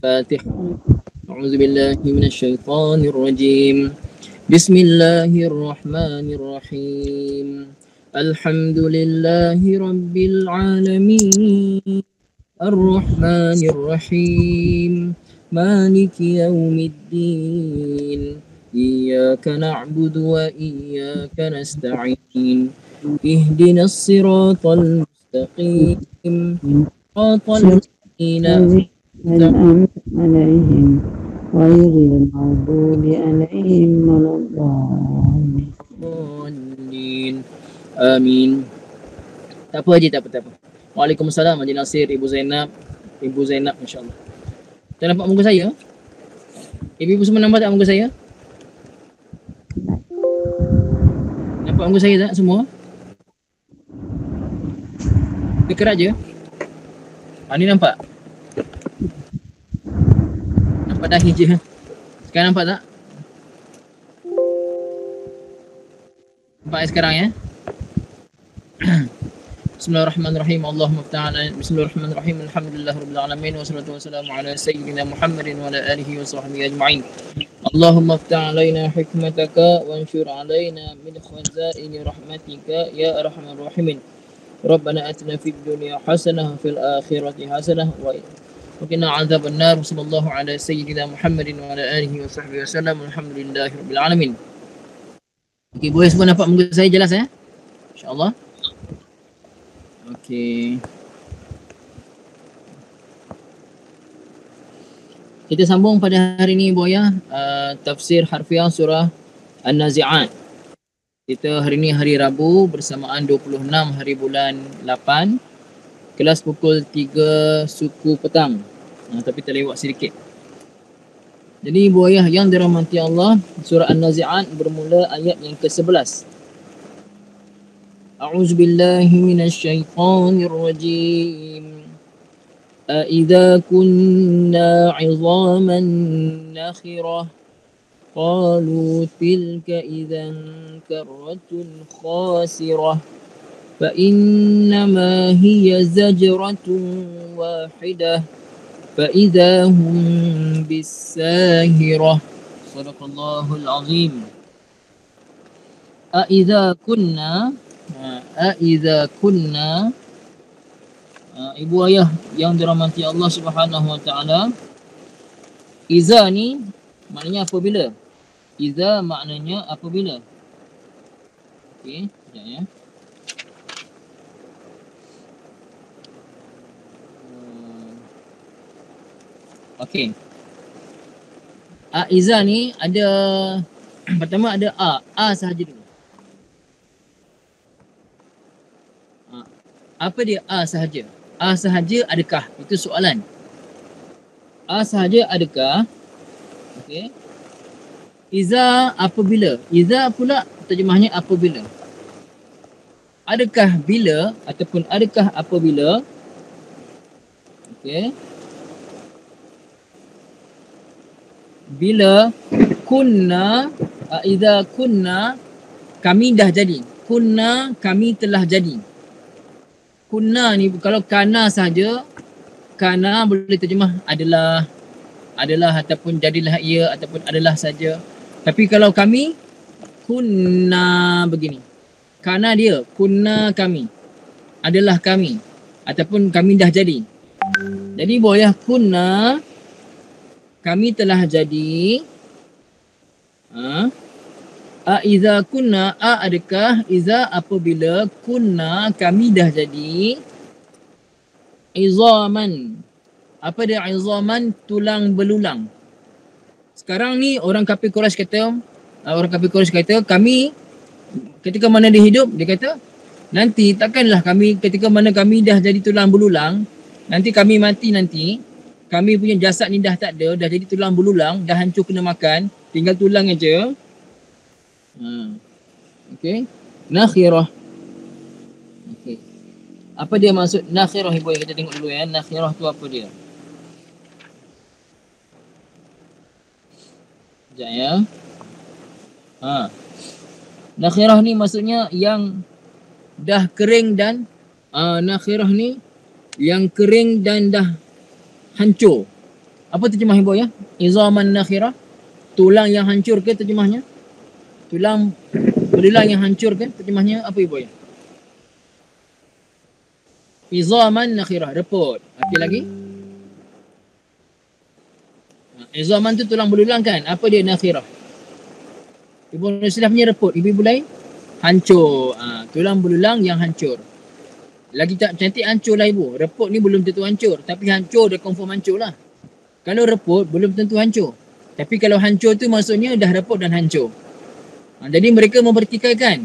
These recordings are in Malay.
Fatihah. A'udzu billahi minasyaitonir rajim. Bismillahirrahmanirrahim. Alhamdulillahi rabbil alamin. Ar-Rahmanir-Rahim. Maliki yaumiddin. Iyyaka na'budu wa iyyaka nasta'in. Ihdinas siratal mustaqim. Siratal ladzina أنعمت عليهم غير المغضوب عليهم ولا الضالين. Amin. Tak apa Haji, tak apa. Waalaikumsalam Haji Nasir, Ibu Zainab, insyaAllah. Tak nampak muka saya? Ibu semua nampak tak muka saya? Nampak muka saya tak semua? Dekat aja. Ni nampak? Nampak dahi je. Sekarang nampak tak? Nampak sekarang ya? Bismillahirrahmanirrahim. Allahumma fta'ala. Bismillahirrahmanirrahim. Alhamdulillahirabbil alamin wassalatu wassalamu ala sayyidina Muhammadin wa ala alihi wa sahbihi ajma'in. Allahumma fta'alaina hikmataka wa anshur alaina min khazaini rahmatika ya arhamar rahimin. Rabbana atina fid dunya hasanah wa fil akhirati hasanah wa qina adzaban nar. Sallallahu ala sayyidina Muhammadin wa ala alihi wa sahbihi wasallam. Alhamdulillahirabbil alamin. Okey, boleh semua nampak muka saya jelas ya? Insya-Allah. Okey. Kita sambung pada hari ini Buaya, tafsir harfiah surah An-Nazi'at. Kita hari ini hari Rabu bersamaan 26 hari bulan 8. Kelas pukul 3 suku petang. Tapi terlewat sedikit. Jadi Buaya yang dirahmati Allah, surah An-Nazi'at bermula ayat yang ke-11. A'udzu billahi minasyaitonir rajim. Aidza kunna 'idhaman nakhirah qalu tilka idzan karratun khasirah fa innama hiya zajratun wahidah fa idza hum bis-sahirah. Shadaqallahul azim. Aidza kunna ibu ayah yang dirahmati Allah Subhanahu wa taala, iza ni maknanya apabila. Iza maknanya apabila. Okey, sekejap ya. Okey. Iza ni ada pertama ada sahaja dulu. Apa dia sahaja? Sahaja adakah? Itu soalan. Sahaja adakah? Okey. Iza apabila. Iza pula terjemahnya apabila. Adakah bila ataupun adakah apabila? Okey. Bila kunna, iza kunna kami dah jadi. Kunna kami telah jadi. Kunna ni kalau kana saja, kana boleh terjemah adalah ataupun jadilah ia ataupun adalah saja. Tapi kalau kami, kunna begini. Kana dia, kunna kami, adalah kami ataupun kami dah jadi. Jadi boleh kunna kami telah jadi. Iza kunna, adakah, iza apabila, kunna kami dah jadi, izaman. Apa dia izaman? Tulang belulang. Sekarang ni orang kafir Quraisy kata, kami ketika mana dia hidup, dia kata nanti takkanlah kami ketika mana kami dah jadi tulang belulang, nanti kami mati nanti, kami punya jasad ni dah tak ada, dah jadi tulang belulang, dah hancur kena makan, tinggal tulang aja. Okey. Nakhirah. Okey. Apa dia maksud nakhirah ibu? Kita tengok dulu ya. Nakhirah tu apa dia? Sekejap ya. Nakhirah ni maksudnya yang dah kering dan nakhirah ni yang kering dan dah hancur. Apa terjemah ibu ya? Izaman nakhirah. Tulang yang hancur ke terjemahnya? Tulang belulang yang hancur ke terjemahnya apa ibu ya? Izaman nakhirah, reput. Okey lagi. Izaman tu tulang belulang kan? Apa dia nakhirah? Ibu sudah punya reput. Ibu lain hancur. Tulang belulang yang hancur. Lagi tak cantik hancur lah ibu. Reput ni belum tentu hancur. Tapi hancur dia confirm hancur lah. Kalau reput belum tentu hancur. Tapi kalau hancur tu maksudnya dah reput dan hancur. Jadi mereka mempertikaikan.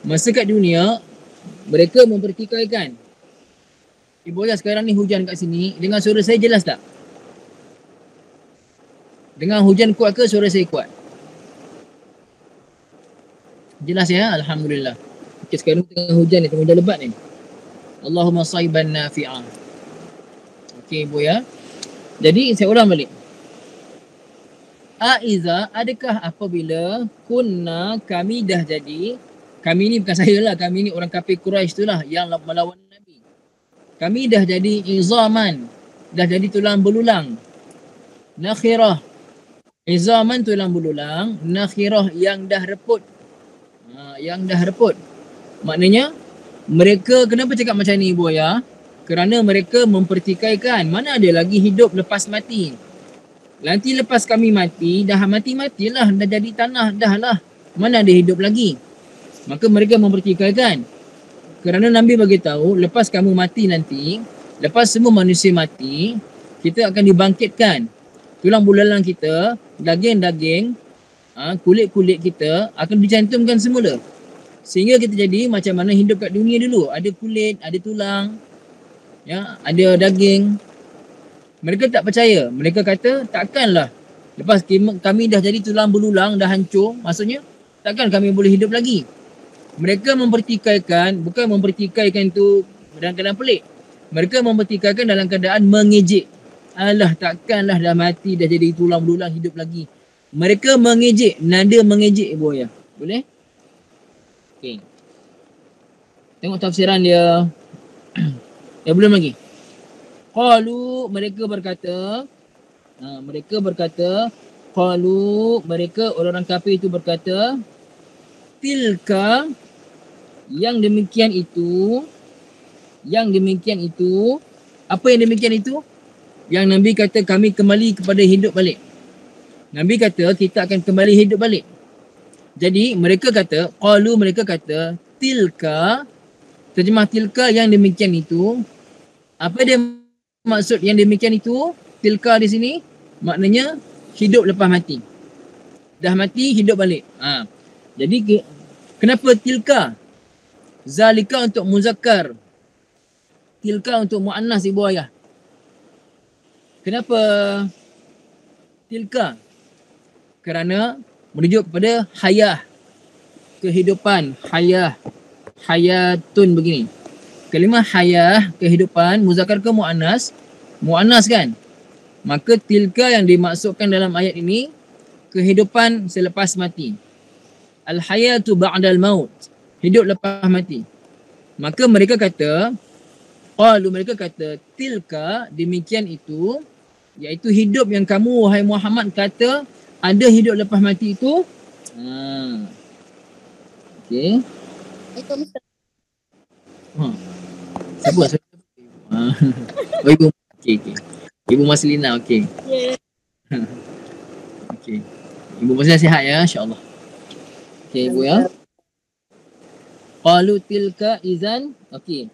Masa kat dunia, mereka mempertikaikan. Ibu ya sekarang ni hujan kat sini. Dengar suara saya jelas tak? Dengar hujan kuat ke suara saya kuat? Jelas ya? Alhamdulillah. Okay, sekarang tengah hujan ni, tengah hujan lebat ni. Allahumma saiban nafi'ah. Okey ibu ya. Jadi saya ulang balik. Aiza, adakah apabila kunna kami dah jadi, kami ni bukan saya lah, kami ni orang kafir Quraisy tu lah yang melawan Nabi. Kami dah jadi izaman, dah jadi tulang belulang. Nakhirah. Izaman tulang belulang, nakhirah yang dah reput. Yang dah reput. Maknanya mereka kenapa cakap macam ni ibu ya? Kerana mereka mempertikaikan mana ada lagi hidup lepas mati. Nanti lepas kami mati, dah mati-matilah, dah jadi tanah, dah lah. Mana ada hidup lagi. Maka mereka mempertikaikan. Kerana Nabi bagi tahu, lepas kamu mati nanti, lepas semua manusia mati, kita akan dibangkitkan. Tulang belulang kita, daging-daging, kulit-kulit kita akan dicantumkan semula. Sehingga kita jadi macam mana hidup kat dunia dulu. Ada kulit, ada tulang, ya, ada daging. Mereka tak percaya. Mereka kata takkanlah lepas kami dah jadi tulang belulang, dah hancur, maksudnya takkan kami boleh hidup lagi. Mereka mempertikaikan, bukan mempertikaikan tu dalam keadaan pelik. Mereka mempertikaikan dalam keadaan mengejek. Alah takkanlah dah mati, dah jadi tulang belulang hidup lagi. Mereka mengejek, nada mengejek ibu ya. Boleh? Okey. Tengok tafsiran dia. Ya belum lagi. Qalu, mereka berkata, mereka orang-orang kafir itu berkata, tilka, yang demikian itu, apa yang demikian itu? Yang Nabi kata kami kembali kepada hidup balik. Nabi kata kita akan kembali hidup balik. Jadi mereka kata, qalu, mereka kata, tilka, terjemah tilka yang demikian itu. Apa dia maksud yang demikian itu? Tilka di sini maknanya hidup lepas mati. Dah mati hidup balik. Jadi kenapa tilka? Zalika untuk muzakkar. Tilka untuk muannas ibu ayah. Kenapa tilka? Kerana merujuk kepada hayah. Kehidupan, hayah. Hayatun begini. Kalimah hayah, kehidupan, muzakkar ke muannas? Muannas kan? Maka tilka yang dimaksudkan dalam ayat ini kehidupan selepas mati. Al-hayatu ba'dal maut. Hidup lepas mati. Maka mereka kata, qalu, mereka kata, tilka, demikian itu, iaitu hidup yang kamu wahai Muhammad kata ada hidup lepas mati itu. Okey. Siapa? Oh, Ibu. Okey. Ibu Maslina, okey. Ya. Okey. Ibu Maslina sihat ya, insya-Allah. Okey, Ibu ya. Qalu tilka izan. Okey.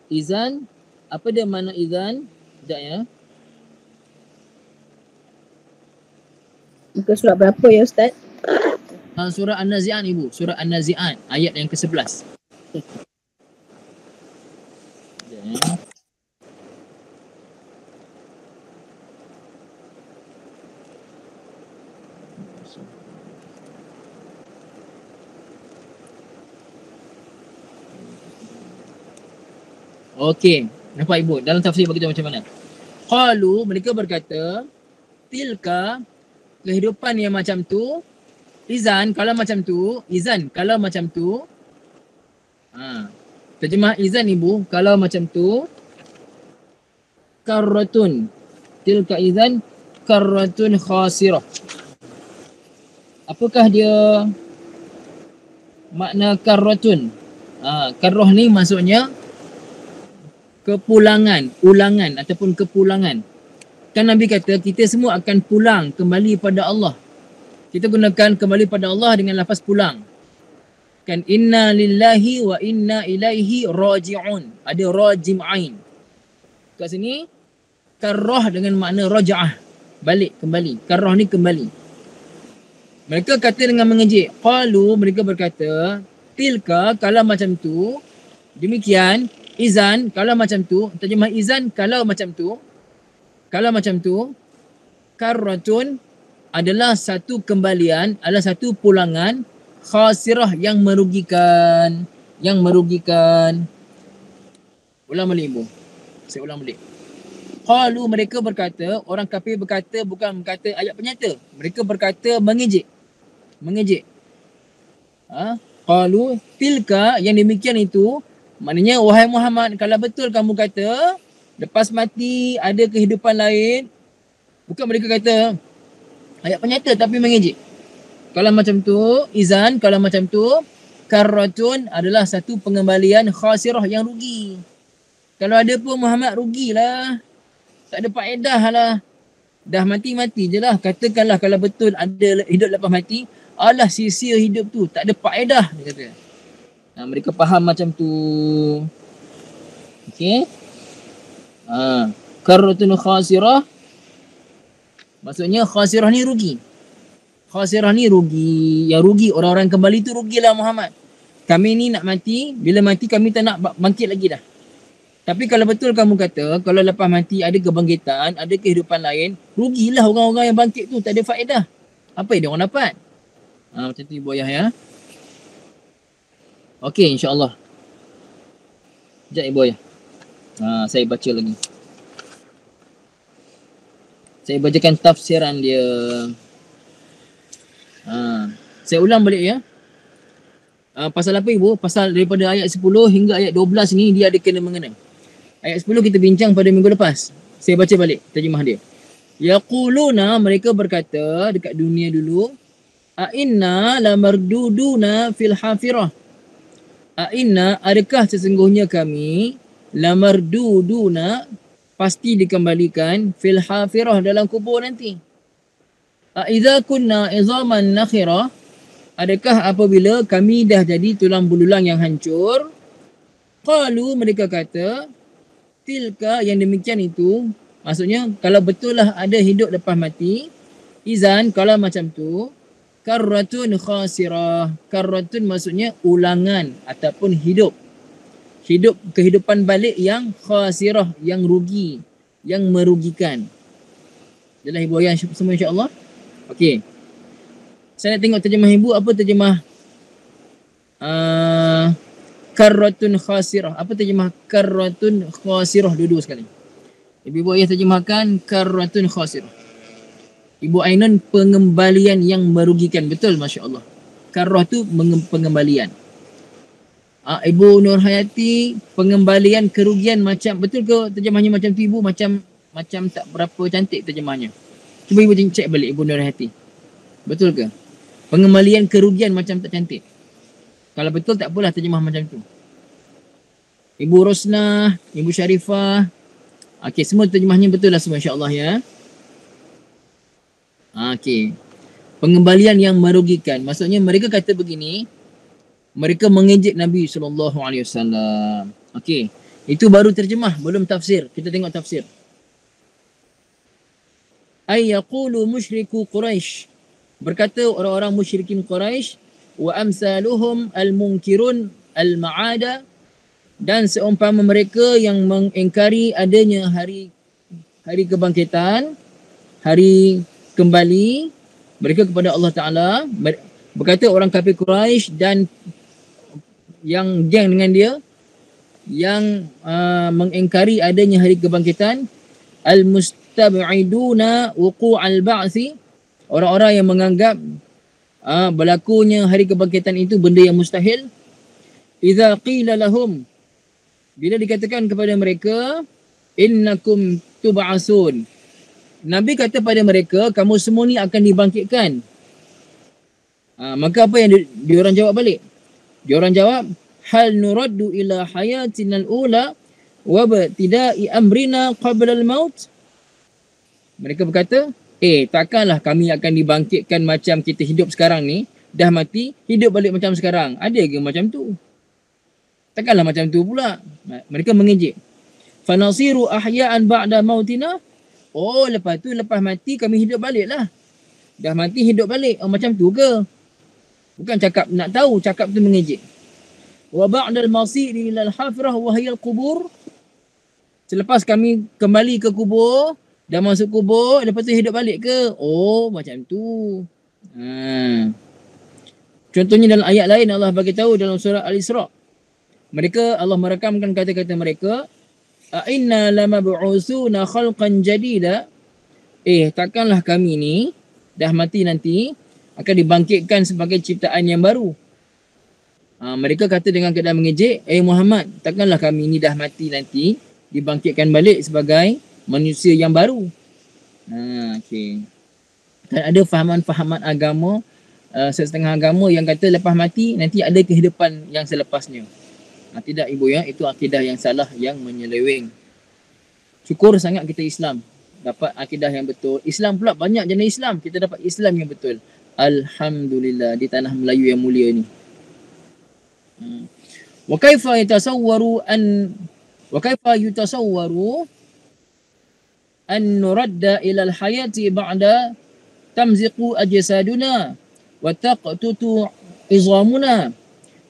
Izan, apa dia makna izan? Sekejap ya. Muka surat berapa ya Ustaz? Surah An-Nazi'at ibu. Surah An-Nazi'at ayat yang ke-11. Okey, nampak ibu dalam tafsir bagi tahu macam mana. Qalu, mereka berkata, tilka, kehidupan yang macam tu, izan kalau macam tu, terjemah izan ibu, kalau macam tu, karratun, tilka izan karratun khasirah. Apakah dia makna karratun? Karrah ni maksudnya kepulangan, ulangan ataupun kepulangan. Kan Nabi kata kita semua akan pulang kembali pada Allah. Kita gunakan kembali pada Allah dengan lafaz pulang. Kan inna lillahi wa inna ilaihi raji'un. Ada rajim ain. Kat sini karrah dengan makna raja'ah, balik, kembali. Karrah ni kembali. Mereka kata dengan mengejek. Qalu, mereka berkata, tilka, kalau macam tu, demikian, izan, kalau macam tu, terjemah izan, kalau macam tu, karratun adalah satu kembalian, adalah satu pulangan, khasirah yang merugikan. Ulang balik ibu. Saya ulang balik. Qalu, mereka berkata, orang kafir berkata, bukan berkata ayat penyata. Mereka berkata mengejek. Qalu, tilka, yang demikian itu, maknanya wahai Muhammad, kalau betul kamu kata lepas mati ada kehidupan lain, bukan mereka kata ayat penyata tapi mengejek. Kalau macam tu, izan, kalau macam tu, karratun adalah satu pengembalian khasirah yang rugi. Kalau ada pun Muhammad rugilah. Tak ada faedah lah. Dah mati-mati je lah. Katakanlah kalau betul ada hidup lepas mati, alah sia-sia hidup tu. Tak ada faedah, dia kata. Mereka faham macam tu. Okey. Karratun khasirah. Maksudnya khasirah ni rugi. Yang rugi, orang-orang kembali tu rugilah Muhammad. Kami ni nak mati, bila mati kami tak nak bangkit lagi dah. Tapi kalau betul kamu kata, kalau lepas mati ada kebangkitan, ada kehidupan lain, rugilah orang-orang yang bangkit tu, tak ada faedah. Apa yang dia orang dapat? Macam tu Ibu Ayah ya. Okey, insya-Allah. Sekejap Ibu Ayah. Saya baca lagi. Saya bacakan tafsiran dia. Saya ulang balik ya. Pasal apa Ibu? Pasal daripada ayat 10 hingga ayat 12 ni dia ada kena-mengena. Ayat 10 kita bincang pada minggu lepas. Saya baca balik terjemah dia. Yaquluna, mereka berkata dekat dunia dulu, a inna lamarduduna fil hafirah. A inna, adakah sesungguhnya kami lamarduduna, pasti dikembalikan fil hafirah, dalam kubur nanti. A idza kunna izaman nakhirah, adakah apabila kami dah jadi tulang belulang yang hancur? Qalu, mereka kata, tilka, yang demikian itu, maksudnya kalau betul lah ada hidup lepas mati, izan, kalau macam tu, karratun khasirah. Karratun maksudnya ulangan ataupun hidup. Kehidupan balik yang khasirah, yang rugi, yang merugikan. Adalah Ibu Ayah semua insya-Allah. Okey. Saya nak tengok terjemah Ibu, apa terjemah karratun khasirah. Apa terjemah karratun khasirah, dua-dua sekali. Ibu Ayah terjemahkan karratun khasirah. Ibu Ainun, pengembalian yang merugikan. Betul, masya-Allah. Karrah tu pengembalian. Ibu Nur Hayati, pengembalian kerugian macam, betul ke terjemahnya macam tu Ibu? Macam tak berapa cantik terjemahnya. Cuba Ibu cek balik Ibu Nur Hayati. Betul ke? Pengembalian kerugian macam tak cantik. Kalau betul tak apalah terjemah macam tu. Ibu Rosnah, Ibu Syarifah. Okey, semua terjemahnya betul lah semua insya-Allah ya. Okey. Pengembalian yang merugikan. Maksudnya mereka kata begini, mereka mengejek Nabi SAW. Okey. Itu baru terjemah, belum tafsir. Kita tengok tafsir. Ay yaqulu musyriku Quraisy. Berkata orang-orang musyrikin Quraisy, wa amsaluhum al-munkirun al-ma'ada, dan seumpama mereka yang mengingkari adanya hari kebangkitan, hari kembali mereka kepada Allah Ta'ala. Berkata orang kafir Quraisy dan yang geng dengan dia yang mengingkari adanya hari kebangkitan, al-mustab'iduna wuqu'al ba'thi, orang-orang yang menganggap berlakunya hari kebangkitan itu benda yang mustahil. Idza qila lahum, bila dikatakan kepada mereka, innakum tub'asun, Nabi kata pada mereka, kamu semua ni akan dibangkitkan. Maka apa yang diorang jawab balik? Diorang jawab, hal nuraddu ila hayatinal ula wa batida'i amrina qabla al-maut. Mereka berkata, takkanlah kami akan dibangkitkan macam kita hidup sekarang ni, dah mati, hidup balik macam sekarang. Ada ke macam tu? Takkanlah macam tu pula. Mereka mengejek. Fanasiru ahya'an ba'da mautina. Lepas tu, lepas mati kami hidup balik lah. Dah mati hidup balik. Macam tu ke? Bukan cakap nak tahu, cakap tu mengejek. Wa ba'dal masiri ilal hafrah wa hiyal qubur. Selepas kami kembali ke kubur, dah masuk kubur, lepas tu hidup balik ke? Macam tu. Contohnya dalam ayat lain Allah bagi tahu dalam surah Al-Isra. Mereka, Allah merakamkan kata-kata mereka, A'inna lamab'usuna khalqan jadida. Takkanlah kami ni dah mati nanti akan dibangkitkan sebagai ciptaan yang baru. Mereka kata dengan keadaan mengejek, Muhammad, takkanlah kami ni dah mati nanti dibangkitkan balik sebagai manusia yang baru. Okay. Kan ada fahaman-fahaman agama, setengah agama yang kata lepas mati nanti ada kehidupan yang selepasnya. Tidak ibu ya, itu akidah yang salah, yang menyeleweng. Syukur sangat kita Islam dapat akidah yang betul. Islam pula banyak jenis Islam, kita dapat Islam yang betul. Alhamdulillah di tanah Melayu yang mulia ni. Wa kaifa yatasawwaru an nuradda ila al-hayati ba'da tamziqu ajsaduna wa taqtutu izamuna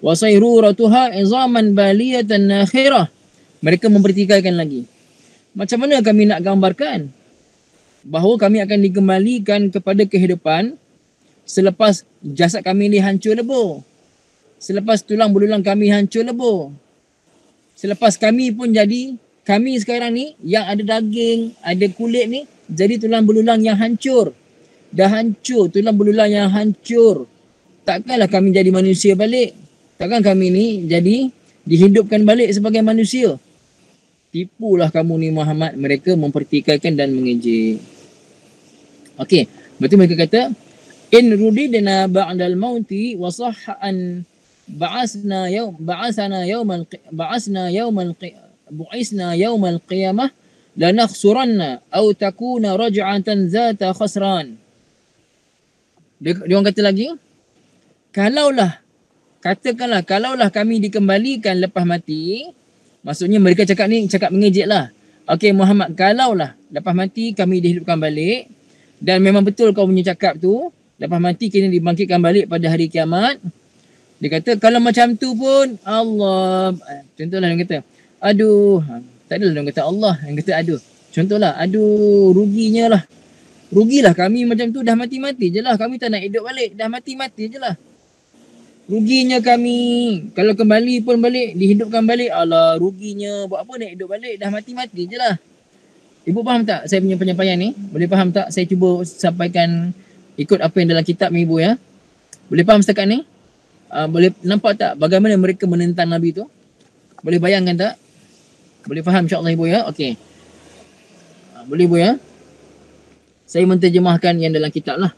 wa sayruratuha izaman baliyatan nakhirah. Mereka mempertikaikan lagi. Macam mana kami nak gambarkan bahawa kami akan dikembalikan kepada kehidupan selepas jasad kami ni hancur lebur, selepas tulang belulang kami hancur lebur, selepas kami pun jadi, kami sekarang ni yang ada daging, ada kulit ni, jadi tulang belulang yang hancur. Dah hancur, tulang belulang yang hancur. Takkanlah kami jadi manusia balik. Takkan kami ni jadi dihidupkan balik sebagai manusia. Tipulah kamu ni Muhammad. Mereka mempertikaikan dan mengejek. Okey, berarti mereka kata, in rudidna ba'dal mauti wa sahhan ba'asna yawmal qiyamah lanakhsuranna aw takuna raj'atan zata khasran. Dia orang kata lagi, katakanlah kami dikembalikan lepas mati, maksudnya mereka cakap mengejek lah. Okey Muhammad, kalaulah lepas mati kami dihidupkan balik, dan memang betul kau punya cakap tu, lepas mati kena dibangkitkan balik pada hari kiamat. Dia kata kalau macam tu pun Allah, contohlah dia kata, tak adalah dia kata Allah, yang kata aduh. Contohlah, rugilah kami macam tu, dah mati-mati je lah. Kami tak nak hidup balik, dah mati-mati je lah. Ruginya kami, kalau kembali pun balik, dihidupkan balik, alah ruginya, buat apa nak hidup balik, dah mati-mati je lah. Ibu faham tak saya punya penyampaian ni? Boleh faham tak? Saya cuba sampaikan ikut apa yang dalam kitab ni ibu ya. Boleh faham setakat ni? Boleh nampak tak bagaimana mereka menentang Nabi tu? Boleh bayangkan tak? Boleh faham insyaAllah ibu ya? Okey. Boleh ibu ya? Saya menterjemahkan yang dalam kitab lah.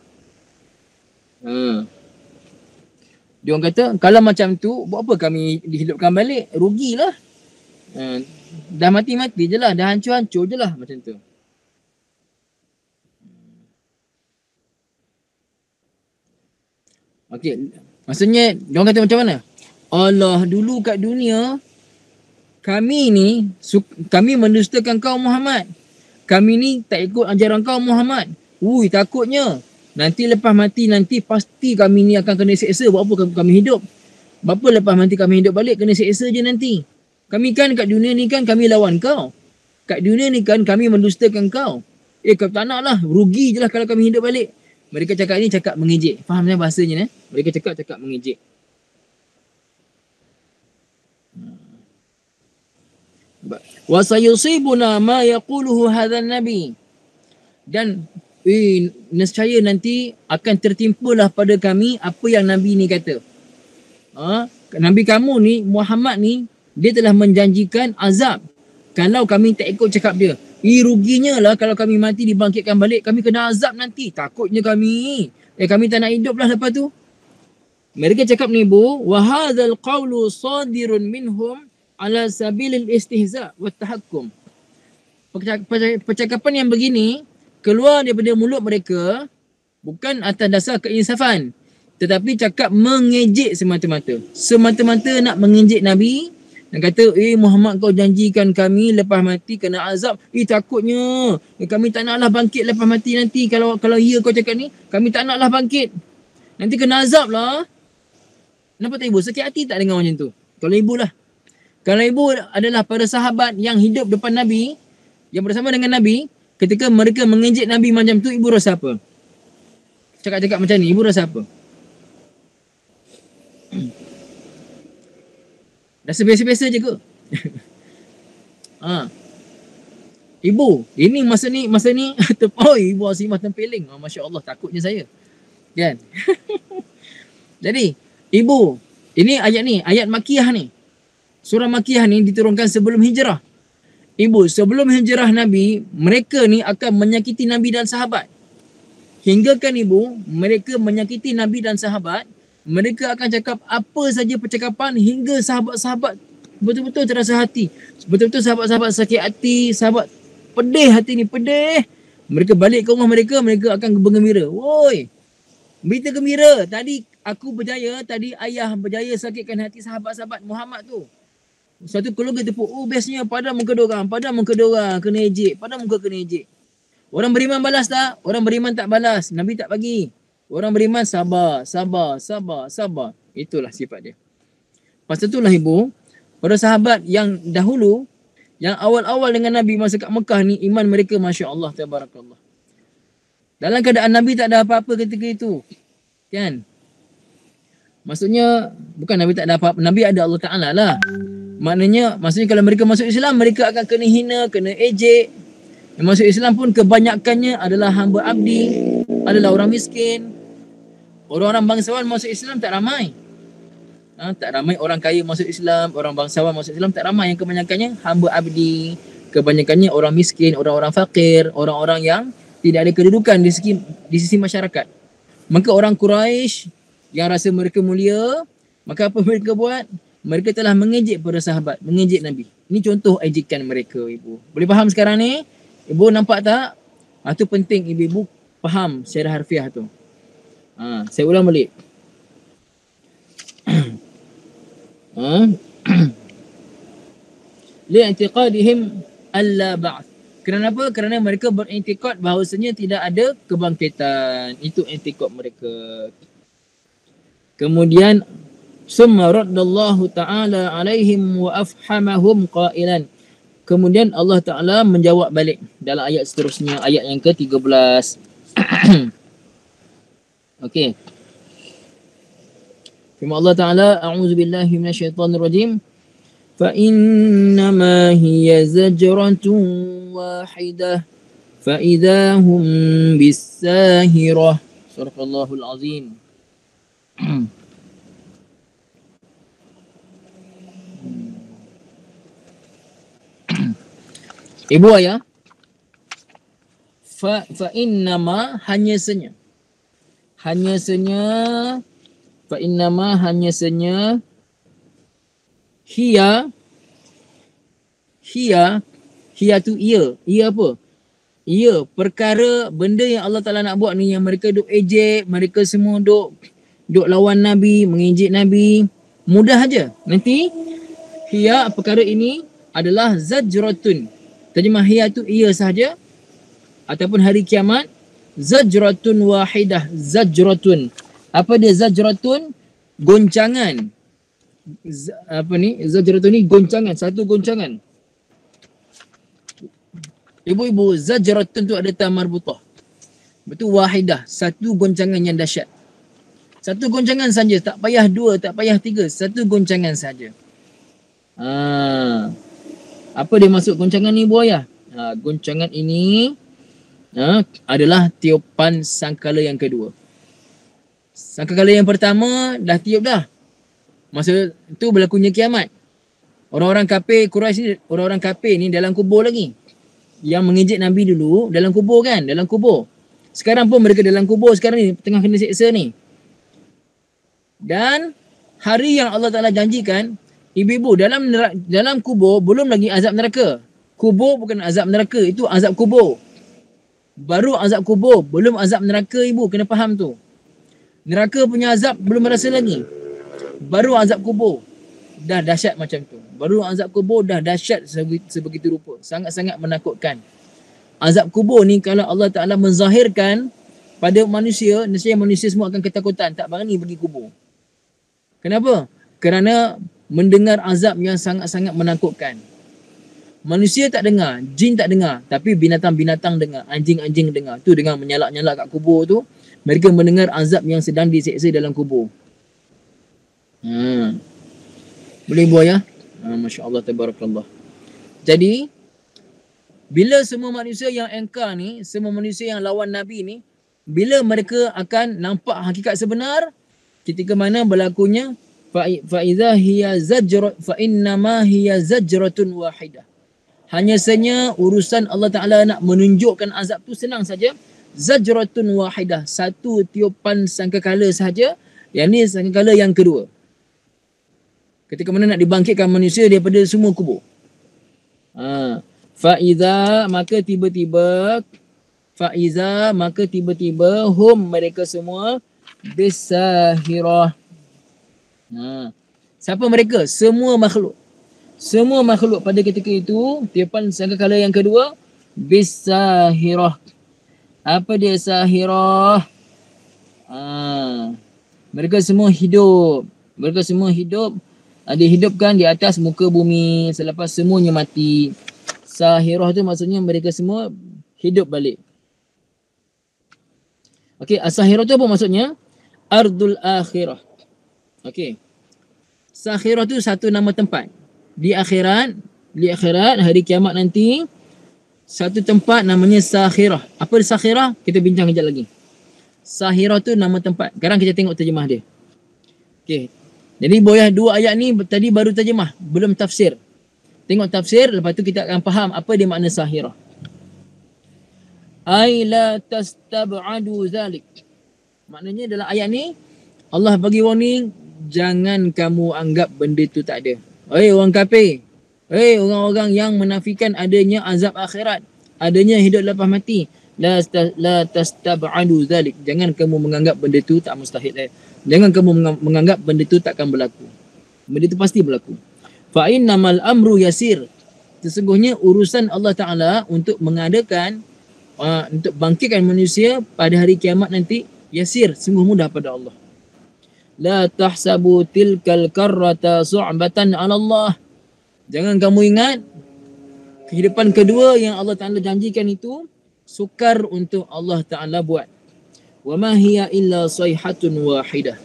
Dia orang kata, kalau macam tu, buat apa kami dihidupkan balik? Rugilah. Dah mati-mati je lah, dah hancur-hancur je lah macam tu. Okey, maksudnya dia orang kata macam mana? Allah, dulu kat dunia, kami mendustakan kau Muhammad. Kami ni tak ikut ajaran kau Muhammad. Takutnya nanti lepas mati nanti pasti kami ni akan kena seksa. Buat apa kami hidup? Berapa lepas mati kami hidup balik kena seksa je nanti. Kami kan kat dunia ni kan kami lawan kau. Kat dunia ni kan kami mendustakan kau. Kau tak nak lah. Rugi je lah kalau kami hidup balik. Mereka cakap ni cakap mengejek. Faham tak bahasanya? Mereka cakap mengejek. Wa sayusibuna ma yaquluhu hadzal nabi. Dan nescaya nanti akan tertimpalah pada kami apa yang Nabi ni kata. Nabi kamu ni, Muhammad ni, dia telah menjanjikan azab kalau kami tak ikut cakap dia. Ruginya lah kalau kami mati dibangkitkan balik, kami kena azab nanti. Takutnya kami. Kami tak nak hidup lah lepas tu. Mereka cakap ni bu, wa hadzal qawlu sadirun minhum ala sabilil istihza wa tahakkum. Percakapan yang begini keluar daripada mulut mereka bukan atas dasar keinsafan, tetapi cakap mengejek semata-mata. Semata-mata nak mengejek Nabi dan kata, Muhammad kau janjikan kami lepas mati kena azab. Takutnya. Kami tak naklah bangkit lepas mati nanti. Kalau ya kau cakap ni, kami tak naklah bangkit. Nanti kena azab lah. Kenapa tak ibu? Sakit hati tak dengar macam tu? Kalau ibu lah. Kalau ibu adalah para sahabat yang hidup depan Nabi, yang bersama dengan Nabi, ketika mereka mengejek Nabi macam tu, ibu rasa apa? Cakap-cakap macam ni, ibu rasa apa? Rasa biasa-biasa je ke? Ibu, ini masa ni ibu Asimah tempeling. Masya Allah, takutnya saya. Kan? Jadi, ibu, ini ayat Makiyah ni. Surah Makiyah ni diturunkan sebelum hijrah. Ibu, sebelum hijrah Nabi, mereka ni akan menyakiti Nabi dan sahabat. Hingga kan ibu, mereka menyakiti Nabi dan sahabat, mereka akan cakap apa saja percakapan hingga sahabat-sahabat betul-betul terasa hati. Betul-betul sahabat-sahabat sakit hati, sahabat pedih hati ni, pedih. Mereka balik ke rumah mereka, mereka akan bergembira. Woi, berita gembira. Tadi aku berjaya, tadi ayah berjaya sakitkan hati sahabat-sahabat Muhammad tu. Satu keluarga tepuk, bestnya pada muka diorang, kena ejek, pada muka kena ejek. Orang beriman balas tak? Orang beriman tak balas. Nabi tak bagi. Orang beriman sabar. Itulah sifat dia. Pasal itulah ibu, para sahabat yang dahulu, yang awal-awal dengan Nabi masa kat Mekah ni, iman mereka Masya Allah, tabarakallah. Dalam keadaan Nabi tak ada apa-apa ketika itu. Kan? Maksudnya, bukan Nabi tak ada apa-apa. Nabi ada Allah Ta'ala lah. Maksudnya kalau mereka masuk Islam, mereka akan kena hina, kena ejek. Yang masuk Islam pun kebanyakannya adalah hamba abdi, adalah orang miskin. Orang-orang bangsawan masuk Islam tak ramai. Tak ramai orang kaya masuk Islam, orang bangsawan masuk Islam tak ramai. Yang kebanyakannya hamba abdi, kebanyakannya orang miskin, orang-orang fakir, orang-orang yang tidak ada kedudukan di sisi masyarakat. Maka orang Quraisy yang rasa mereka mulia, maka apa mereka buat? Mereka telah mengejek para sahabat, mengejek Nabi. Ini contoh ejekan mereka, ibu. Boleh faham sekarang ni? Ibu nampak tak? Itu penting ibu-ibu faham secara harfiah tu. Saya ulang balik. Li'tiqadihim alla ba'th. Kenapa? Kerana mereka beriktikad bahawasanya tidak ada kebangkitan. Itu iktikad mereka. Kemudian summa raddallahu ta'ala alaihim wa afhamahum qailan. Kemudian Allah Ta'ala menjawab balik dalam ayat seterusnya, ayat yang ke-13. Okey. Firman Allah Ta'ala, a'udzubillahi minasyaitonirrajim. Fa innama hiya zajratun wahidah fa idahum bis-sahirah. Surahul Azim. Ibu ayah, fa innama hanya senya fa innama hanya senya hiya tu ia apa? Ia perkara benda yang Allah Ta'ala nak buat ni, yang mereka duk ejek, mereka semua duk lawan Nabi, mengejek Nabi, mudah aja. Nanti hiya perkara ini adalah zajratun. Terjemah hiya tu ia sahaja, ataupun hari kiamat zajratun wahidah. Zajratun, apa dia zajratun? Goncangan. Zajratun ni goncangan, satu goncangan. Ibu-ibu, zajratun tu ada ta marbutah. Betul, wahidah, satu goncangan yang dahsyat. Satu goncangan saja, tak payah dua, tak payah tiga, satu goncangan saja. Apa dia maksud goncangan ni, Bu Ayah? Goncangan ini adalah tiupan sangkala yang kedua. Sangkala yang pertama dah tiup dah. Masa tu berlakunya kiamat. Orang-orang kafir Quraisy ni, orang-orang kafir ni dalam kubur lagi. yang mengejek Nabi dulu dalam kubur kan, dalam kubur. Sekarang pun mereka dalam kubur sekarang ni, tengah kena seksa ni. Dan hari yang Allah Ta'ala janjikan, ibu-ibu dalam kubur belum lagi azab neraka. Kubur bukan azab neraka, itu azab kubur. Baru azab kubur, belum azab neraka ibu, kena faham tu. Neraka punya azab belum rasa lagi. Baru azab kubur. Dah dahsyat macam tu. Baru azab kubur dah dahsyat sebegitu rupa. Sangat-sangat menakutkan. Azab kubur ni kalau Allah Ta'ala menzahirkan pada manusia, nescaya manusia semua akan ketakutan, tak berani pergi kubur. Kenapa? Kerana mendengar azab yang sangat-sangat menakutkan. Manusia tak dengar, jin tak dengar, tapi binatang-binatang dengar, anjing-anjing dengar. Tu dengan menyalak-nyalak kat kubur tu, mereka mendengar azab yang sedang diseksa dalam kubur. Boleh buat ya? Masya Allah, tabarakallah. Jadi, bila semua manusia yang engkar ni, semua manusia yang lawan Nabi ni, bila mereka akan nampak hakikat sebenar, ketika mana berlakunya فَإِذَا هِيَ زَجْرَ فَإِنَّمَا هِيَ زَجْرَةٌ وَاحِدَةٌ. Hanya saja urusan Allah Ta'ala nak menunjukkan azab tu senang saja. Zajratun wahidah, satu tiupan sangkakala sahaja. Yang ni sangkakala yang kedua. Ketika mana nak dibangkitkan manusia daripada semua kubur. Fa'iza, maka tiba-tiba hum, mereka semua bisahirah. Siapa mereka? Semua makhluk. Semua makhluk pada ketika itu, tiupan sangkakala yang kedua, bisahirah. Apa dia sahirah? Mereka semua hidup. Mereka semua hidup. Dihidupkan di atas muka bumi selepas semuanya mati. Sahirah tu maksudnya mereka semua hidup balik. Okey, as-sahirah tu apa maksudnya? Ardul akhirah. Okey. Sahirah tu satu nama tempat. Di akhirat hari kiamat nanti, satu tempat namanya Sakhirah. Apa Sakhirah? Kita bincang kejap lagi. Sahirah tu nama tempat. Sekarang kita tengok terjemah dia. Okey. Jadi boyah dua ayat ni tadi baru terjemah, belum tafsir. Tengok tafsir, lepas tu kita akan faham apa dia makna Sahirah. Ai la tastab'adu zalik. Maknanya dalam ayat ni Allah bagi warning, jangan kamu anggap benda tu tak ada. Orang kafir. Orang-orang yang menafikan adanya azab akhirat, adanya hidup lepas mati. La tastab'adu zalik. Jangan kamu menganggap benda tu tak mustahil. Jangan kamu menganggap benda tu takkan berlaku. Benda tu pasti berlaku. Fa innamal amru yasir. Sesungguhnya urusan Allah Ta'ala untuk mengadakan, untuk bangkitkan manusia pada hari kiamat nanti, yasir, sungguh mudah pada Allah. La tahsabu tilkal karrata su'batan 'ala Allah. Jangan kamu ingat kehidupan kedua yang Allah Ta'ala janjikan itu sukar untuk Allah Ta'ala buat. Wa ma hiya illa sayhatun wahidah.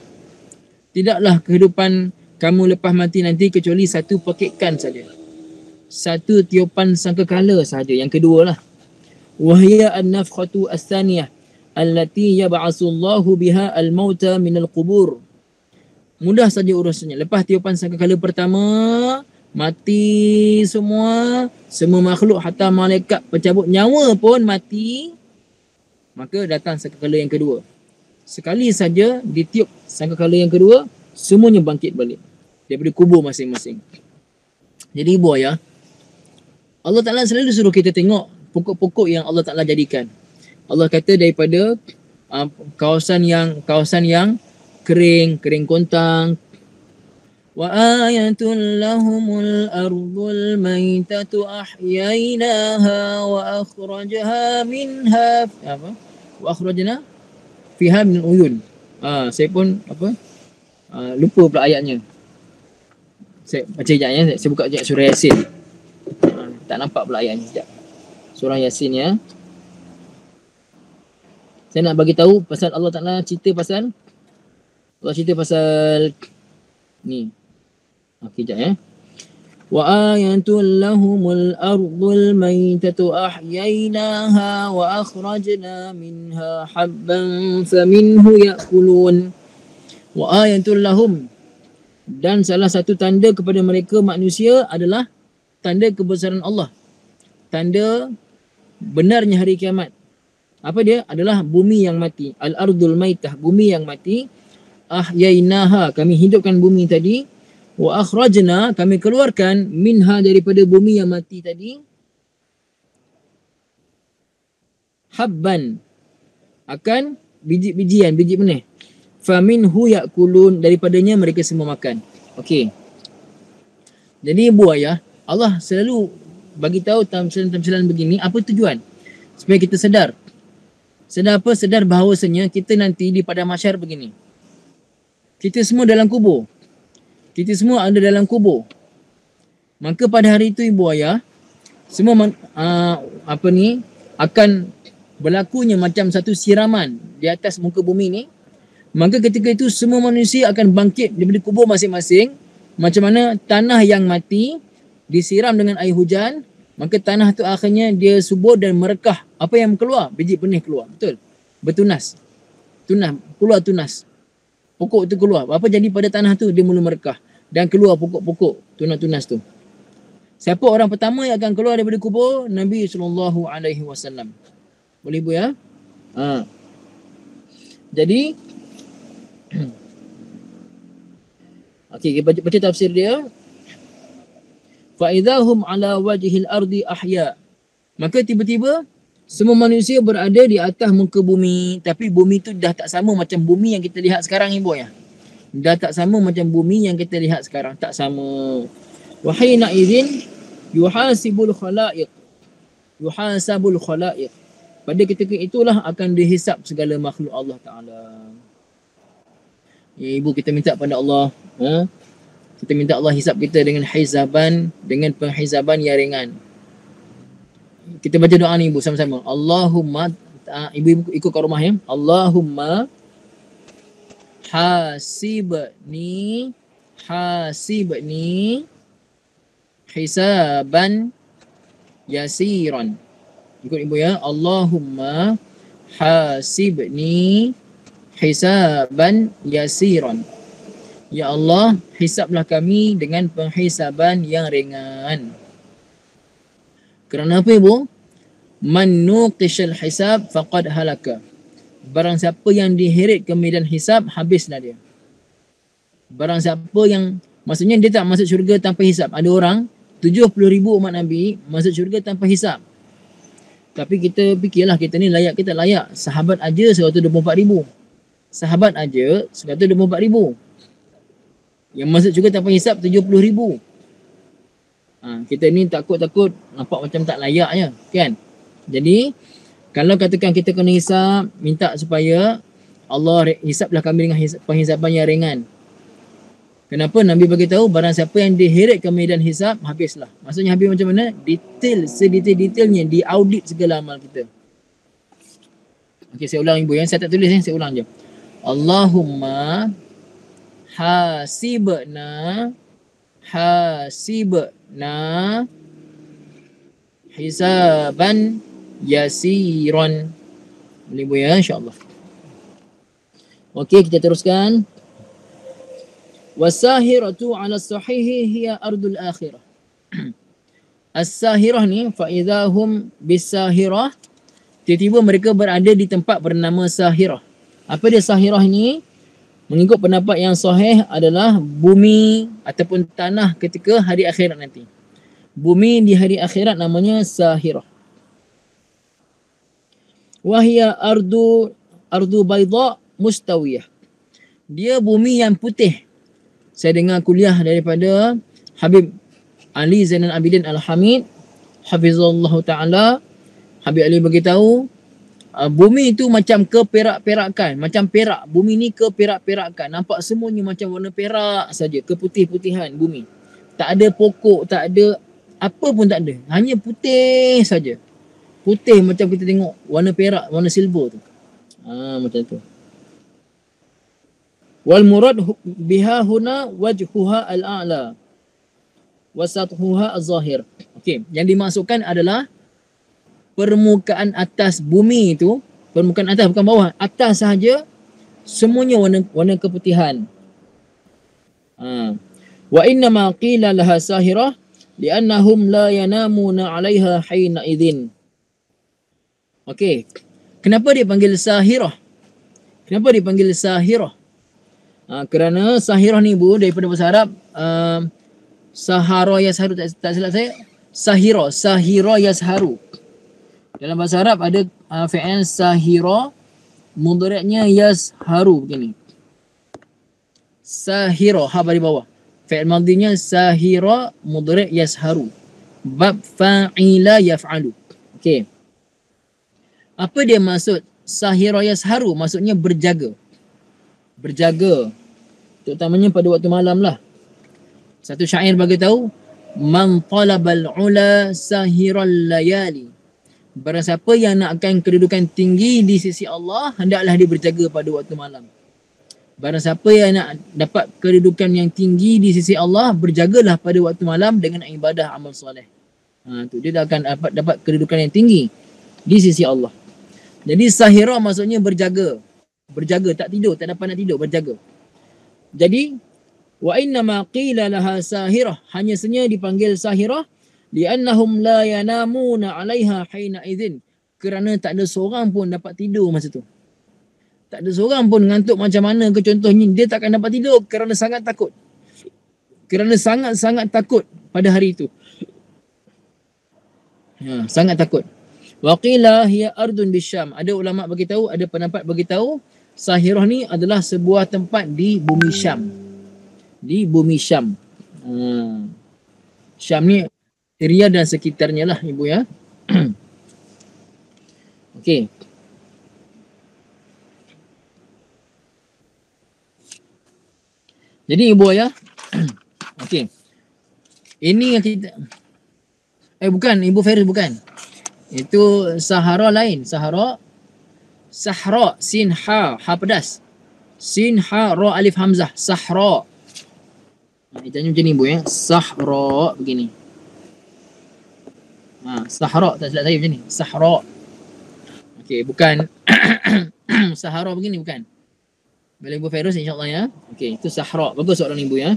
Tidaklah kehidupan kamu lepas mati nanti kecuali satu pekikan saja. Satu tiupan sangkakala saja, yang kedua lah. Wa hiya an-nafkhatu as-tsaniyah allati yab'atsullahu biha al-mauta minal qubur. Mudah saja urusannya. Lepas tiupan sangkakala pertama, mati semua makhluk, hatta malaikat pencabut nyawa pun mati. Maka datang sangkakala yang kedua. Sekali saja ditiup sangkakala yang kedua, semuanya bangkit balik daripada kubur masing-masing. Jadi ibu ayah, Allah Ta'ala selalu suruh kita tengok pokok-pokok yang Allah Ta'ala jadikan. Allah kata daripada kawasan yang kering kontang. Wa ayatul lahumul ardul maitatu ahyainaha wa akhrajna minha wa akhrajna fiha min uyun. Saya pun lupa pula ayatnya. Saya baca sekejap ya. Saya buka sekejap surah Yasin. Tak nampak pula ayatnya sekejap. Surah Yasin ya. Saya nak bagi tahu pasal Allah Ta'ala cerita pasal ni. Kejap ya. Wa ayatul lahumul ardul maitatu ahyainaha wa akhrajna minha habban faminhu ya'kulun. Wa ayatul lahum, dan salah satu tanda kepada mereka manusia adalah tanda kebesaran Allah. Tanda benarnya hari kiamat. Apa dia? Adalah bumi yang mati. Al-ardul maitah, bumi yang mati. Ahyainaha, kami hidupkan bumi tadi. Wa akhrajna, kami keluarkan minha, daripada bumi yang mati tadi. Habban, akan biji-bijian, biji benih. Faminhu yakulun, daripadanya mereka semua makan. Okey. Jadi ibu ayah, Allah selalu bagi tahu tamsilan-tamsilan begini, apa tujuan? Supaya kita sedar. Sedar apa? Sedar bahawasanya kita nanti di padang mahsyar begini. Kita semua dalam kubur. Kita semua ada dalam kubur. Maka pada hari itu ibu ayah, semua akan berlakunya macam satu siraman di atas muka bumi ni. Maka ketika itu semua manusia akan bangkit daripada kubur masing-masing. Macam mana tanah yang mati disiram dengan air hujan, maka tanah tu akhirnya dia subur dan merekah. Apa yang keluar? Biji benih keluar. Betul? Bertunas. Keluar tunas. Pokok tu keluar. Apa jadi pada tanah tu? Dia mula merekah. Dan keluar pokok-pokok tunas-tunas tu. Siapa orang pertama yang akan keluar daripada kubur? Nabi SAW. Boleh ibu ya? Jadi okey, kita baca tafsir dia. Fa idahum ala wajhil ardi ahya. Maka tiba-tiba semua manusia berada di atas muka bumi, tapi bumi tu dah tak sama macam bumi yang kita lihat sekarang ibu ya. Dah tak sama macam bumi yang kita lihat sekarang, tak sama. Wa hina idzin yuhasibul khalaiq. Yuhasabul khalaiq. Pada ketika itulah akan dihisap segala makhluk Allah Taala. Ya, ibu, kita minta pada Allah, kita minta Allah hisap kita dengan hisaban, dengan penghisaban yang ringan. Kita baca doa ni ibu sama-sama. Allahumma, ibu ikut kat rumah ya. Allahumma hasibni hisaban yasiran. Ikut ibu ya. Allahumma hasibni hisaban yasiran. Ya Allah, hisablah kami dengan penghisaban yang ringan. Kerana apa ibu? Man nuqishal hisab faqad halaka. Barang siapa yang diheret ke medan hisab, habislah dia. Barang siapa yang, maksudnya dia tak masuk syurga tanpa hisab. Ada orang 70,000 umat Nabi masuk syurga tanpa hisab. Tapi kita fikirlah, kita ni layak, kita layak. Sahabat aja 124,000. Sahabat aja 124,000. Yang masuk syurga tanpa hisab 70,000. Kita ni takut-takut nampak macam tak layak je, kan? Jadi kalau katakan kita kena hisab, minta supaya Allah hisablah kami dengan penghisaban yang ringan. Kenapa? Nabi bagi tahu barang siapa yang diheret ke medan hisab, habislah. Maksudnya habis macam mana? Detail, sedetail-detailnya diaudit segala amal kita. Okey, saya ulang ibu ya. Saya tak tulis saya ulang je. Allahumma hasibna hisaban yasiran. Boleh ibu ya, insya-Allah. Okey, kita teruskan. Wasahiratu ala sahihi hiya ardul akhirah. As-sahirah ni fa idahum bisahirah, tiba-tiba mereka berada di tempat bernama Sahirah. Apa dia Sahirah ni? Mengikut pendapat yang sahih adalah bumi ataupun tanah ketika hari akhirat nanti. Bumi di hari akhirat namanya Sahirah. Wahia ardu bayda mustawiyah. Dia bumi yang putih. Saya dengar kuliah daripada Habib Ali Zainal Abidin Al-Hamid, hafizallahu taala. Habib Ali beritahu bumi itu macam keperak-perakan, macam perak. Bumi ni keperak-perakan. Nampak semuanya macam warna perak saja, keputih-putihan bumi. Tak ada pokok, tak ada apa pun, tak ada. Hanya putih saja. Putih macam kita tengok warna perak, warna silver tu. Macam tu. Wal murad biha huna wajhuha al-a'la wa sathuha az-zahir. Okey, yang dimaksudkan adalah permukaan atas bumi itu, permukaan atas bukan bawah, atas sahaja semuanya warna keputihan. Wa inna ma qila laha sahirah li'annahum la yanamuna 'alaiha hina idzin. Okey. Kenapa dia panggil sahirah? Kenapa dia panggil sahirah? Kerana sahirah ni Bu daripada bahasa Arab sahara yasharu, tak silap saya, sahira yasharu. Dalam bahasa Arab ada fi'il sahira, mudhari'nya yasharu begini. Sahira, ha di bawah. Fi'il madhinya sahira, mudhari' yasharu. Bab fa'ila yaf'alu. Okey. Apa dia maksud sahira yasharu? Maksudnya berjaga. Berjaga. Terutamanya pada waktu malam lah. Satu syair bagi tahu, man talabal ula sahiral layali. Barang siapa yang nakkan kedudukan tinggi di sisi Allah, hendaklah dia berjaga pada waktu malam. Barang siapa yang nak dapat kedudukan yang tinggi di sisi Allah, berjagalah pada waktu malam dengan ibadah amal soleh. Tu dia akan dapat kedudukan yang tinggi di sisi Allah. Jadi sahira maksudnya berjaga. Berjaga, tak tidur, tak dapat nak tidur, berjaga. Jadi wa inna ma qila laha sahirah, hanya saja dipanggil sahirah li'annahum la yanamuna 'alaiha hina idzin, kerana tak ada seorang pun dapat tidur masa tu. Tak ada seorang pun ngantuk macam mana ke contohnya, dia takkan dapat tidur kerana sangat takut. Kerana sangat-sangat takut pada hari itu. Sangat takut. Wa qila hiya ardun bisyam. Ada ulama bagi tahu, ada pendapat bagi tahu sahirah ni adalah sebuah tempat di bumi Syam. Di bumi Syam. Syam ni Syria dan sekitarnya lah ibu ya. Okey. Jadi ibu ayah, okey. Ini yang kita bukan Ibu Feris, bukan. Itu Sahara lain, Sahara. Sahra, sin ha, ha pedas. Sin ha ra alif hamzah, Sahra. Ejanya macam ni ibu ya. Sahra begini. Sahra, tak silap saya macam ni. Sahra. Okey, bukan Sahara begini, bukan. Bila Ibu Feiruz insya-Allah ya. Okey, itu Sahra. Bagus soalan ibu ya.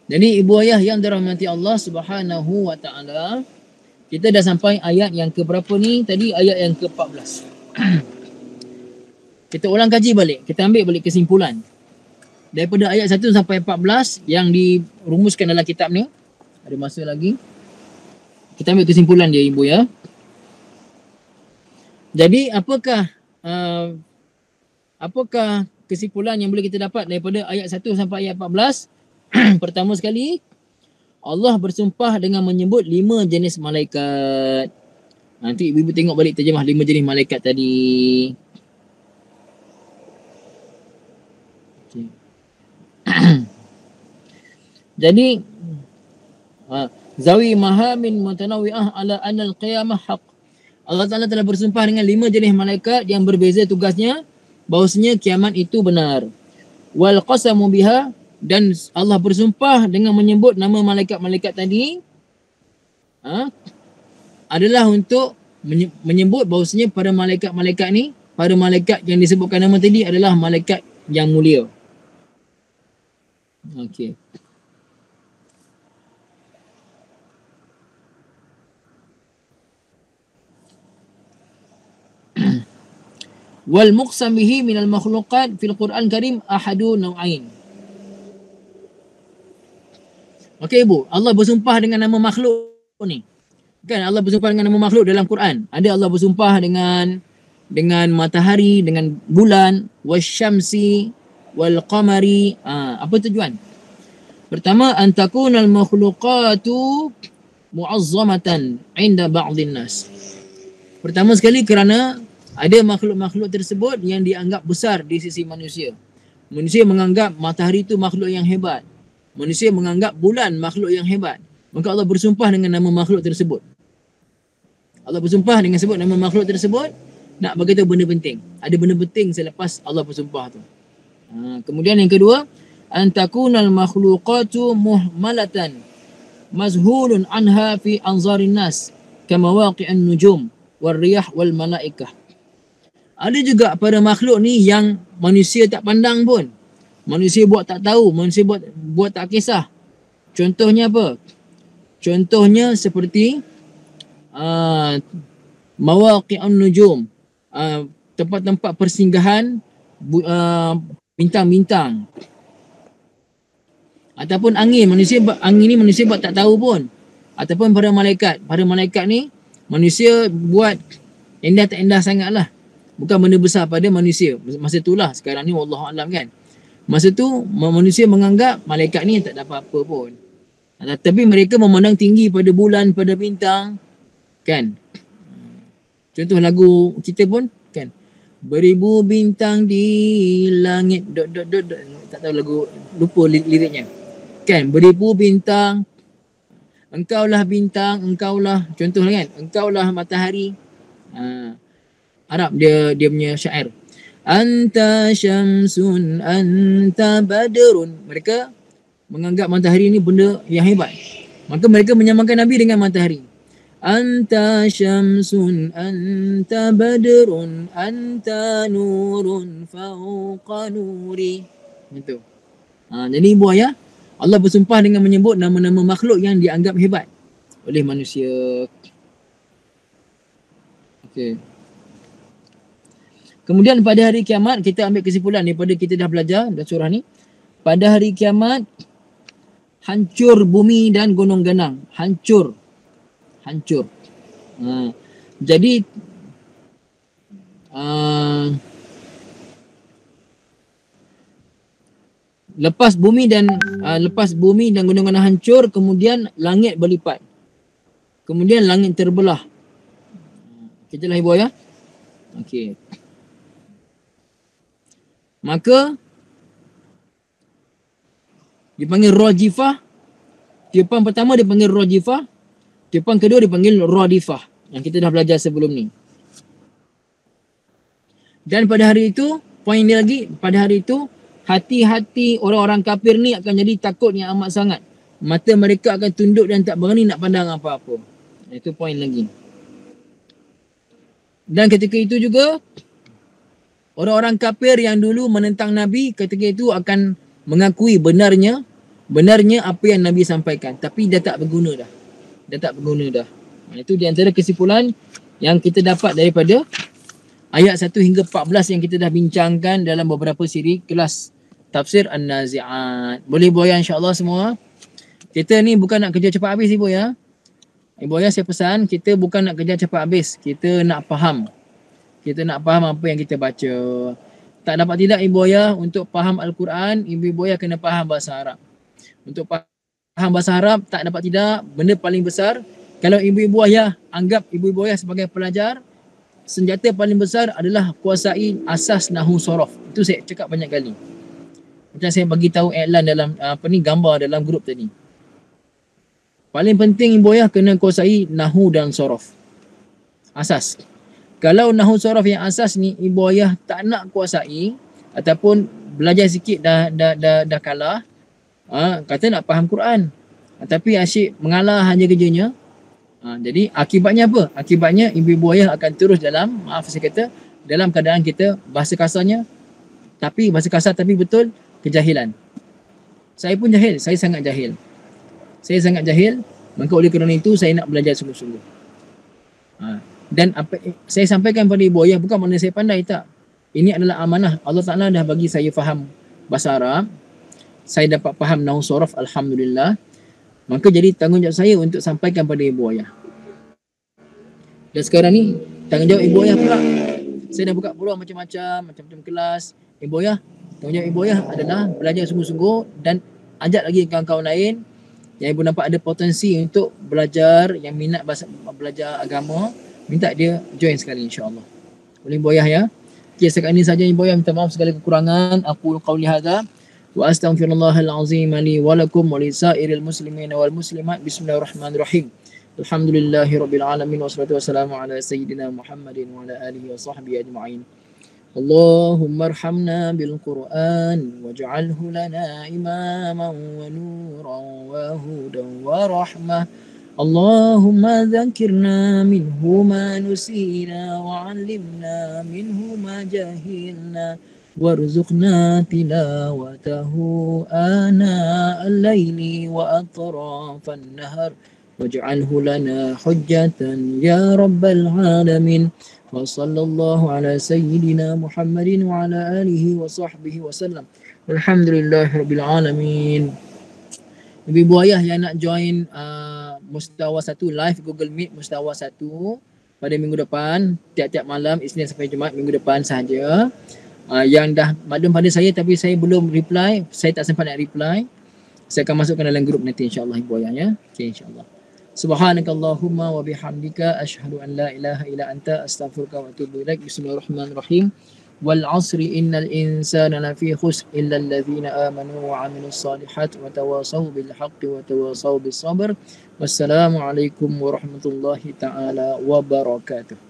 Jadi ibu ayah yang dirahmati Allah Subhanahu wa taala, kita dah sampai ayat yang ke berapa ni? Tadi ayat yang ke-14. Kita ulang kaji balik. Kita ambil balik kesimpulan. Daripada ayat 1 sampai 14 yang dirumuskan dalam kitab ni. Ada masa lagi. Kita ambil kesimpulan dia ibu ya. Jadi apakah kesimpulan yang boleh kita dapat daripada ayat 1 sampai ayat 14? Pertama sekali, Allah bersumpah dengan menyebut 5 jenis malaikat. Nanti ibu tengok balik terjemah 5 jenis malaikat tadi. Okay. Jadi Zawi mahamin mutanawi'ah ala anal qiyamah haq. Allah Ta'ala telah bersumpah dengan 5 jenis malaikat yang berbeza tugasnya, bahawasanya kiamat itu benar. Wal qasamu biha, dan Allah bersumpah dengan menyebut nama malaikat-malaikat tadi adalah untuk menyebut bahawasanya para malaikat-malaikat ni, para malaikat yang disebutkan nama tadi adalah malaikat yang mulia. Okey. Wal muqsam bihi minal makhluqat fil Quran Karim ahadu naw'ain. Okey ibu, Allah bersumpah dengan nama makhluk ni. Kan Allah bersumpah dengan nama makhluk dalam Quran. Ada Allah bersumpah dengan matahari, dengan bulan, wasyamsi wal qamari. Apa tujuan? Pertama, antakunal makhluqatu mu'azzamatan 'inda ba'dhin nas. Pertama sekali kerana ada makhluk-makhluk tersebut yang dianggap besar di sisi manusia. Manusia menganggap matahari itu makhluk yang hebat. Manusia menganggap bulan makhluk yang hebat. Maka Allah bersumpah dengan nama makhluk tersebut. Allah bersumpah dengan sebut nama makhluk tersebut, nak bagi tahu benda penting. Ada benda penting selepas Allah bersumpah tu. Kemudian yang kedua, antakunal makhluqatu muhmalatan mazhulun anha fi anzarin nas kama waqi'an nujum wal riyah wal malaikah. Ada juga pada makhluk ni yang manusia tak pandang pun. Manusia buat tak tahu, manusia buat tak kisah. Contohnya apa? Contohnya seperti mawaqi'un nujum, tempat-tempat persinggahan bintang-bintang. Ataupun angin, angin ni manusia buat tak tahu pun. Ataupun para malaikat ni manusia buat endah tak endah sangat lah. Bukan benda besar pada manusia. Masa itulah, sekarang ni wallahualam kan. Masa tu manusia menganggap malaikat ni tak ada apa-apa pun. Tapi mereka memandang tinggi pada bulan, pada bintang. Kan? Contoh lagu kita pun kan. Beribu bintang di langit. Tak tahu lagu, lupa liriknya. Kan? Beribu bintang. Engkaulah bintang, engkaulah, contohlah kan. Engkaulah matahari. Arab dia punya syair. Anta syamsun, anta badrun. Mereka menganggap matahari ni benda yang hebat. Maka mereka menyamakan Nabi dengan matahari. Anta syamsun, anta badrun, anta nurun fauqa nuri. Itu. Jadi ibu ayah, Allah bersumpah dengan menyebut nama-nama makhluk yang dianggap hebat oleh manusia. Okey. Kemudian pada hari kiamat, kita ambil kesimpulan daripada kita dah belajar dalam surah ni. Pada hari kiamat, hancur bumi dan gunung ganang. Hancur. Jadi lepas bumi dan gunung ganang hancur, kemudian langit berlipat. Kemudian langit terbelah. Kita lah ibu ayah. Okey. Maka dipanggil rajifah. Tiupan pertama dipanggil rajifah. Tiupan kedua dipanggil radifah. Yang kita dah belajar sebelum ni. Dan pada hari itu, poin dia lagi, pada hari itu, hati-hati orang-orang kafir ni akan jadi takut yang amat sangat. Mata mereka akan tunduk dan tak berani nak pandang apa-apa. Itu poin lagi. Dan ketika itu juga, orang-orang kafir yang dulu menentang Nabi ketika itu akan mengakui benarnya apa yang Nabi sampaikan. Tapi dah tak berguna dah. Itu di antara kesimpulan yang kita dapat daripada ayat 1 hingga 14 yang kita dah bincangkan dalam beberapa siri kelas tafsir An-Nazi'at. Boleh ibu ayah insyaAllah semua. Kita ni bukan nak kerja cepat habis ibu ayah. Ibu ayah saya pesan, kita bukan nak kerja cepat habis. Kita nak faham. Kita nak faham apa yang kita baca. Tak dapat tidak ibu ayah, untuk faham Al-Quran, ibu ayah kena faham bahasa Arab. Untuk faham bahasa Arab, tak dapat tidak, benda paling besar, kalau ibu-ibu ayah anggap ibu-ibu ayah sebagai pelajar, senjata paling besar adalah kuasai asas nahu sorof. Itu saya cakap banyak kali. Macam saya bagi tahu iklan dalam gambar dalam grup tadi. Paling penting ibu ayah kena kuasai nahu dan sorof. Asas. Kalau nahu sorof yang asas ni ibu ayah tak nak kuasai ataupun belajar sikit dah kalah, kata nak faham Quran, tapi asyik mengalah hanya kerjanya. Jadi akibatnya apa? Akibatnya ibu-ibu ayah akan terus dalam, maaf saya kata, dalam keadaan kita bahasa kasar tapi betul, kejahilan. Saya pun jahil, saya sangat jahil. Maka oleh kerana itu saya nak belajar sungguh-sungguh. Dan apa saya sampaikan pada ibu ayah bukan makna saya pandai, tak. Ini adalah amanah. Allah Ta'ala dah bagi saya faham bahasa Arab. Saya dapat faham nahu sorof, alhamdulillah. Maka jadi tanggungjawab saya untuk sampaikan pada ibu ayah. Dan sekarang ni tanggungjawab ibu ayah pula. Saya dah buka peluang macam-macam kelas. Ibu ayah, tanggungjawab ibu ayah adalah belajar sungguh-sungguh dan ajak lagi kawan-kawan lain yang ibu nampak ada potensi untuk belajar, yang minat belajar agama, minta dia join sekali insya-Allah. Boleh ibu ayah ya. Okay, sekarang ini saja ibu ayah, minta maaf segala kekurangan. Aku qauli hadza wa astaghfirullahal azim li wa lakum wa lisairil muslimin wal muslimat. Bismillahirrahmanirrahim. Alhamdulillahirabbil alamin wassalatu wassalamu ala sayyidina Muhammadin wa ala alihi wa sahbihi ajma'in. Allahumma arhamna bil Qur'an waj'alhu lana imaman wa nuran wa hudan wa rahmah. Allahumma dzakirna minhu ma nusina wa 'allimna minhu ma jahilna warzuqna tilawatahu ana al-laili wa atrafan nahar واجعله لنا حجة يا رب العالمين وصلى الله على سيدنا محمد وعلى آله وصحبه وسلم والحمد لله رب العالمين. Ibu ayah yang nak join Mustawa 1 live Google Meet Mustawa 1 pada minggu depan, tiap-tiap malam Isnin sampai Jumaat minggu depan sahaja. Yang dah maklum pada saya tapi saya belum reply, saya tak sempat nak reply, saya akan masukkan dalam grup nanti insya-Allah ibu ayah ya. Okey insya-Allah. Subhanakallahumma wa bihamdika asyhadu an la ilaha illa anta astaghfiruka wa atubu ilaik. Bismillahirrahmanirrahim. Wal 'asri innal insana lafi khusr illa alladhina amanu wa 'amilus solihati wa tawasaw bil haqqi wa tawasaw bis sabr. Wassalamu alaikum warahmatullahi taala wabarakatuh.